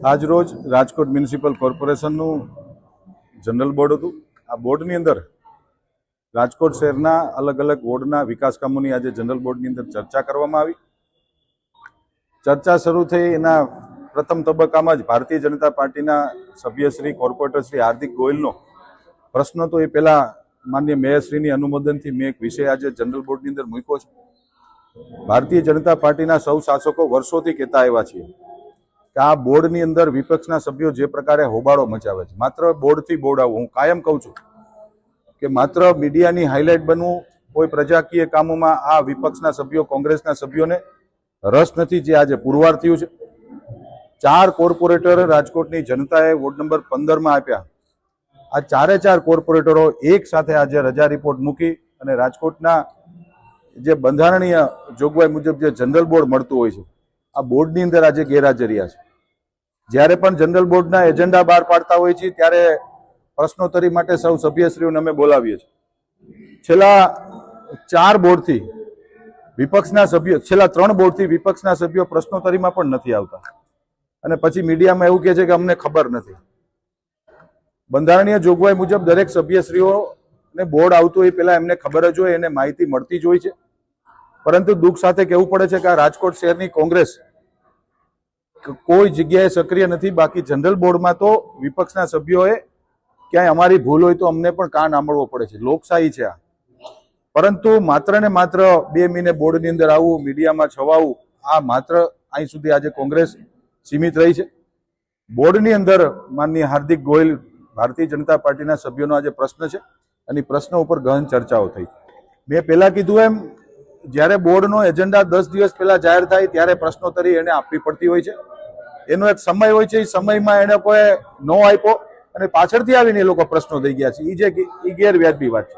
આજ રોજ Rajkot municipal કોર્પોરેશનનું general board હતું। આ બોર્ડની અંદર રાજકોટ શહેરના અલગ અલગ વોર્ડના વિકાસ કામોની આજે જનરલ બોર્ડની અંદર ચર્ચા કરવામાં આવી। ચર્ચા શરૂ થઈ એના પ્રથમ તબક્કામાં જ ભારતીય જનતા પાર્ટીના સભ્યશ્રી કોર્પોરેટર શ્રી હાર્દિક ગોયલનો પ્રશ્ન તો એ પહેલા માનનીય મેયરશ્રીની અનુમોદનથી મેં એક વિષય આજે જનરલ બોર્ડની અંદર મૂક્યો છે। ભારતીય જનતા પાર્ટીના સૌ શાસકો વર્ષોથી કહેતા આવ્યા છીએ કે આ બોર્ડની અંદર વિપક્ષના સભ્યો જે પ્રકારે હોબાળો મચાવે છે, માત્ર બોર્ડથી બોર્ડ આવું, હું કાયમ કહું છું કે માત્ર મીડિયાની હાઇલાઇટ બનવું, કોઈ પ્રજાકીય કામોમાં આ વિપક્ષના સભ્યો, કોંગ્રેસના સભ્યોને રસ નથી, જે આજે પુરવાર થયું છે। 4 કોર્પોરેટર રાજકોટની જનતાએ વોર્ડ નંબર 15માં આપ્યા। આ 4 કોર્પોરેટરો એક સાથે આજે રજા રિપોર્ટ મૂકી અને રાજકોટના જે બંધારણીય જોગવાઈ મુજબ જે જનરલ બોર્ડ મળતું હોય છે, આ બોર્ડની અંદર આજે ગેરહાજર રહ્યા છે। જ્યારે પણ જનરલ બોર્ડના એજન્ડા બહાર પાડતા હોય છે ત્યારે પ્રશ્નોત્તરી માટે સૌ સભ્યશ્રીઓને અમે બોલાવીએ છીએ। છેલ્લા 4 બોર્ડથી વિપક્ષના સભ્યો, છેલ્લા 3 બોર્ડથી વિપક્ષના સભ્યો પ્રશ્નોત્તરીમાં પણ નથી આવતા અને પછી મીડિયામાં એવું કહે છે કે અમને ખબર નથી। બંધારણીય જોગવાઈ મુજબ દરેક સભ્યશ્રીઓને બોર્ડ આવતું હોય પહેલા એમને ખબર જ હોય, એને માહિતી મળતી જ હોય છે। પરંતુ દુઃખ સાથે કહેવું પડે છે કે આ રાજકોટ શહેરની કોંગ્રેસ કોઈ જગ્યાએ સક્રિય નથી। બાકી જનરલ બોર્ડમાં તો વિપક્ષના સભ્યોએ ક્યાંય અમારી ભૂલ હોય તો અમને પણ કાન આંબળવો પડે છે, લોકશાહી છે આ। પરંતુ માત્ર ને માત્ર 2 મહિને બોર્ડની અંદર આવવું, મીડિયામાં છવાવું, આ માત્ર અહીં સુધી આજે કોંગ્રેસ સીમિત રહી છે। બોર્ડની અંદર માનનીય હાર્દિક ગોયલ ભારતીય જનતા પાર્ટીના સભ્યોનો આજે પ્રશ્ન છે અને પ્રશ્ન ઉપર ગહન ચર્ચાઓ થઈ। મેં પહેલા કીધું એમ, જ્યારે બોર્ડનો એજન્ડા 10 દિવસ પહેલા જાહેર થાય ત્યારે પ્રશ્નોત્તરી એને આપવી પડતી હોય છે। એનો એક સમય હોય છે, એ સમયમાં એને કોઈ ન આપ્યો અને પાછળથી આવીને એ લોકો પ્રશ્નો થઈ ગયા છે, એ ગેરવ્યાજબી વાત છે।